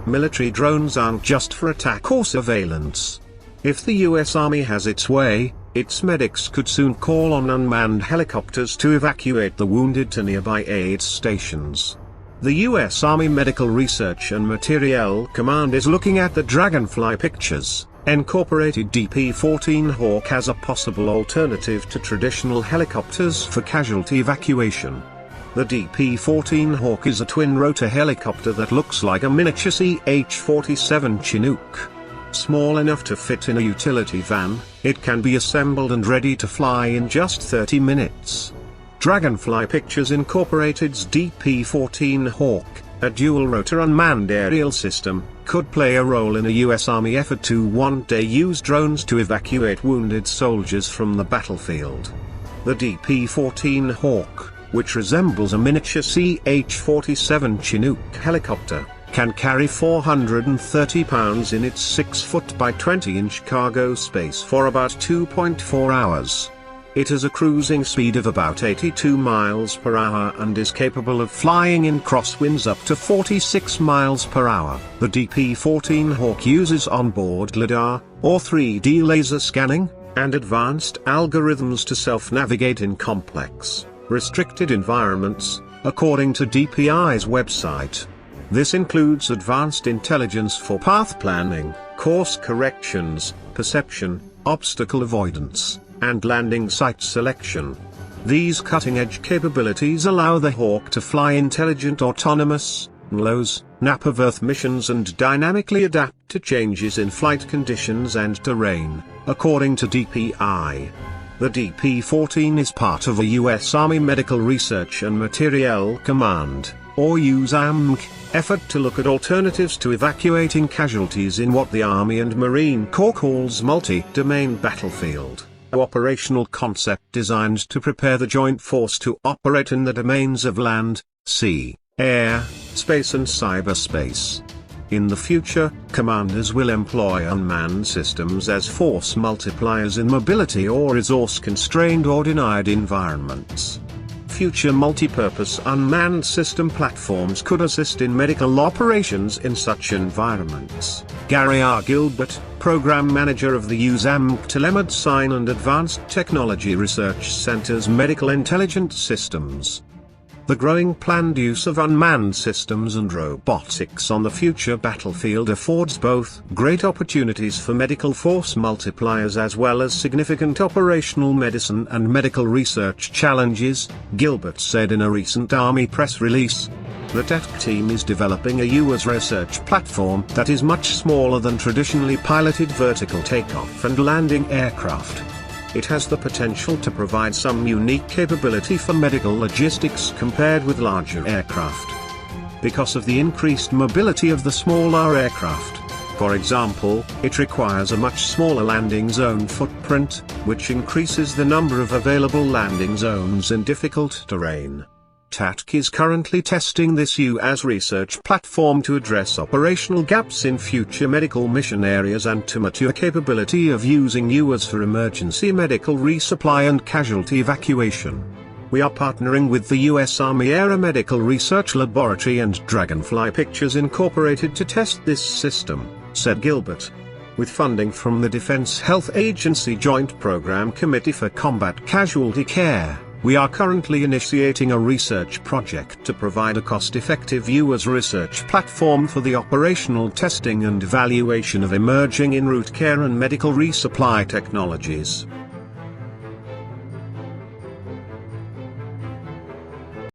military drones aren't just for attack or surveillance. If the US Army has its way, its medics could soon call on unmanned helicopters to evacuate the wounded to nearby aid stations. The US Army Medical Research and Materiel Command is looking at the Dragonfly pictures, incorporated DP14 Hawk as a possible alternative to traditional helicopters for casualty evacuation. The DP14 Hawk is a twin-rotor helicopter that looks like a miniature CH-47 Chinook. Small enough to fit in a utility van, it can be assembled and ready to fly in just 30 minutes. Dragonfly Pictures Incorporated's DP14 Hawk, a dual-rotor unmanned aerial system, could play a role in a US Army effort to one day use drones to evacuate wounded soldiers from the battlefield. The DP14 Hawk, which resembles a miniature CH-47 Chinook helicopter, can carry 430 pounds in its 6-foot by 20-inch cargo space for about 2.4 hours. It has a cruising speed of about 82 miles per hour and is capable of flying in crosswinds up to 46 miles per hour. The DP14 Hawk uses onboard LiDAR, or 3D laser scanning, and advanced algorithms to self-navigate in complex, restricted environments, according to DPI's website. This includes advanced intelligence for path planning, course corrections, perception, obstacle avoidance, and landing site selection. These cutting-edge capabilities allow the Hawk to fly intelligent autonomous, lows, nap-of-Earth missions and dynamically adapt to changes in flight conditions and terrain, according to DPI. The DP-14 is part of a US Army Medical Research and Materiel Command, or USAMC, effort to look at alternatives to evacuating casualties in what the Army and Marine Corps calls multi-domain battlefield. Operational concept designed to prepare the joint force to operate in the domains of land, sea, air, space and cyberspace. In the future, commanders will employ unmanned systems as force multipliers in mobility or resource-constrained or denied environments. Future multipurpose unmanned system platforms could assist in medical operations in such environments. Gary R. Gilbert, Program Manager of the USAMC Telemedicine and Advanced Technology Research Center's Medical Intelligence Systems. The growing planned use of unmanned systems and robotics on the future battlefield affords both great opportunities for medical force multipliers as well as significant operational medicine and medical research challenges, Gilbert said in a recent Army press release. The TET team is developing a US research platform that is much smaller than traditionally piloted vertical takeoff and landing aircraft. It has the potential to provide some unique capability for medical logistics compared with larger aircraft. Because of the increased mobility of the smaller aircraft, for example, it requires a much smaller landing zone footprint, which increases the number of available landing zones in difficult terrain. TATC is currently testing this US research platform to address operational gaps in future medical mission areas and to mature capability of using US for emergency medical resupply and casualty evacuation. We are partnering with the US Army Aeromedical Research Laboratory and Dragonfly Pictures Incorporated to test this system, said Gilbert. With funding from the Defense Health Agency Joint Program Committee for Combat Casualty Care, we are currently initiating a research project to provide a cost-effective US research platform for the operational testing and evaluation of emerging en route care and medical resupply technologies.